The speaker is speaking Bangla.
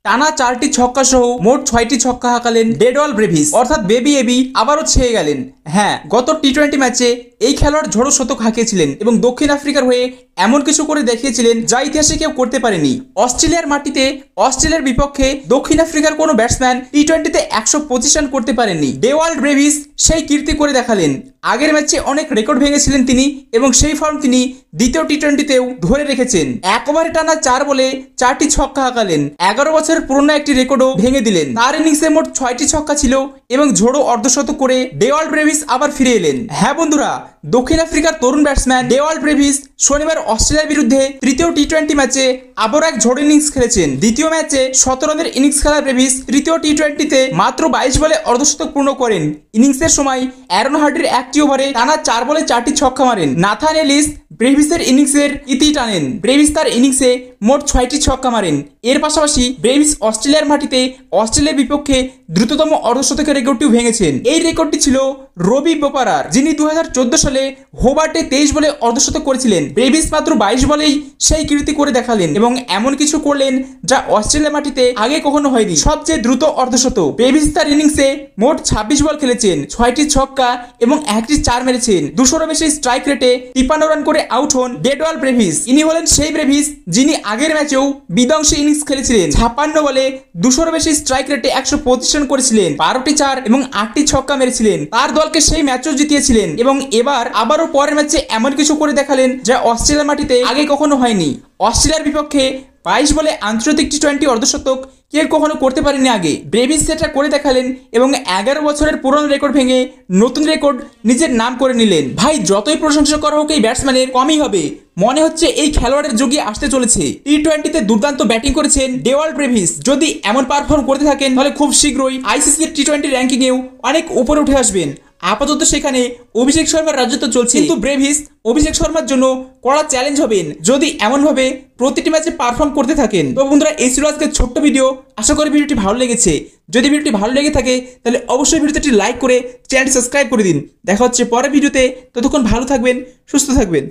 টানা 4টি ছক্কা সহ মোট 6টি ছক্কা হাঁকালেন ডেডওয়াল ব্রেভিস, অর্থাৎ বেবি এবি আবারও ছেয়ে গেলেন। হ্যাঁ, গত টি-20 ম্যাচে এই খেলোয়াড় ঝোড়ো শতক হাঁকিয়েছিলেন এবং দক্ষিণ আফ্রিকার হয়ে এমন কিছু করে দেখিয়েছিলেন যা ইতিহাসে কেউ করতে পারেনি। অস্ট্রেলিয়ার মাটিতে অস্ট্রেলিয়ার বিপক্ষে দক্ষিণ আফ্রিকার কোনো ব্যাটসম্যান টি-20তে 125 রান করতে পারেননি। ডেওয়াল ব্রেভিস সেই কীর্তি করে দেখালেন। আগের ম্যাচে অনেক রেকর্ড ভেঙেছিলেন তিনি এবং সেই ফর্ম তিনি দ্বিতীয় টি-20তেও ধরে রেখেছেন। এক ওভারে টানা 4 বলে 4টি ছক্কা হাঁকালেন। 11 বছরের পুরনো একটি রেকর্ডও ভেঙে দিলেন। তার ইনিংসে মোট 6টি ছক্কা ছিল এবং ঝোড়ো অর্ধশতক করে ডেওয়াল ব্রেভিস আবার ফিরে এলেন। হ্যাঁ বন্ধুরা, দক্ষিণ আফ্রিকার তরুণ ব্যাটসম্যান ডেওয়াল ব্রেভিস শনিবার অস্ট্রেলিয়ার বিরুদ্ধে তৃতীয় টি-20 ম্যাচে আবারও এক ঝোড়ো ইনিংস খেলেছেন। দ্বিতীয় ম্যাচে 17 রানের ইনিংস খেলা ব্রেভিস তৃতীয় টি-20তে মাত্র 22 বলে অর্ধশতক পূর্ণ করেন। ইনিংসের সময় অ্যারন হার্ডির একটি ওভারে টানা 4 বলে 4টি ছক্কা মারেন। নাথান এলিস ব্রেভিসের ইনিংসের ইতি টানেন। ব্রেভিস তার ইনিংসে মোট 6টি ছক্কা মারেন। এর পাশাপাশি ব্রেভিস অস্ট্রেলিয়ার মাটিতে অস্ট্রেলিয়ার বিপক্ষে দ্রুততম অর্ধশতকের রেকর্ডটিও ভেঙেছেন। এই রেকর্ডটি ছিল রবি বোপারার, যিনি 2014 সালে হোবার্টে 23 বলে অর্ধশতক করেছিলেন। ব্রেভিস মাত্র 22 বলেই সেই কীর্তি করে দেখালেন এবং এমন কিছু করলেন যা অস্ট্রেলিয়ার মাটিতে আগে কখনো হয়নি। সবচেয়ে দ্রুত অর্ধশতক। ব্রেভিস তার ইনিংসে মোট 26 বল খেলেছেন, 6টি ছক্কা এবং 1টি 4 মেরেছেন। 200-এর বেশি স্ট্রাইক রেটে 53 রান করে আউট হন ডেডওয়াল ব্রেভিস। ইনি হলেন সেই ব্রেভিস যিনি আগের ম্যাচেও বিধ্বংসী ইনিংস খেলেছিলেন। 56 বলে 200-এর বেশি স্ট্রাইক রেটে 125 রান করেছিলেন, 12টি 4 এবং 8টি ছক্কা মেরেছিলেন। তার দলকে সেই ম্যাচও জিতিয়েছিলেন এবং এবার আবারও পরের ম্যাচে এমন কিছু করে দেখালেন যা অস্ট্রেলিয়ার মাটিতে আগে কখনো হয়নি। অস্ট্রেলিয়ার বিপক্ষে 22 বলে আন্তর্জাতিক টি-20 অর্ধশতক কেউ কখনো করতে পারেনি আগে। ব্রেভিস সেটা করে দেখালেন এবং 11 বছরের পুরনো রেকর্ড ভেঙে নতুন রেকর্ড নিজের নাম করে নিলেন। ভাই, যতই প্রশংসা করা হোক এই ব্যাটসম্যানের কমই হবে। মনে হচ্ছে এই খেলোয়াড়ের যুগে আসতে চলেছে। টি-20তে দুর্দান্ত ব্যাটিং করেছেন ডেওয়াল ব্রেভিস। যদি এমন পারফর্ম করতে থাকেন তাহলে খুব শীঘ্রই আইসিসির টি-20 র্যাঙ্কিংয়েও অনেক উপরে উঠে আসবেন। আপাতত সেখানে অভিষেক শর্মার রাজত্ব চলছে, কিন্তু ব্রেভিস অভিষেক শর্মার জন্য কড়া চ্যালেঞ্জ হবেন যদি এমনভাবে প্রতিটি ম্যাচে পারফর্ম করতে থাকেন। তো বন্ধুরা, এই ছিল আজকের ছোট্ট ভিডিও। আশা করি ভিডিওটি ভালো লেগেছে। যদি ভিডিওটি ভালো লেগে থাকে তাহলে অবশ্যই ভিডিওটি লাইক করে চ্যানেলটি সাবস্ক্রাইব করে দিন। দেখা হচ্ছে পরের ভিডিওতে। ততক্ষণ ভালো থাকবেন, সুস্থ থাকবেন।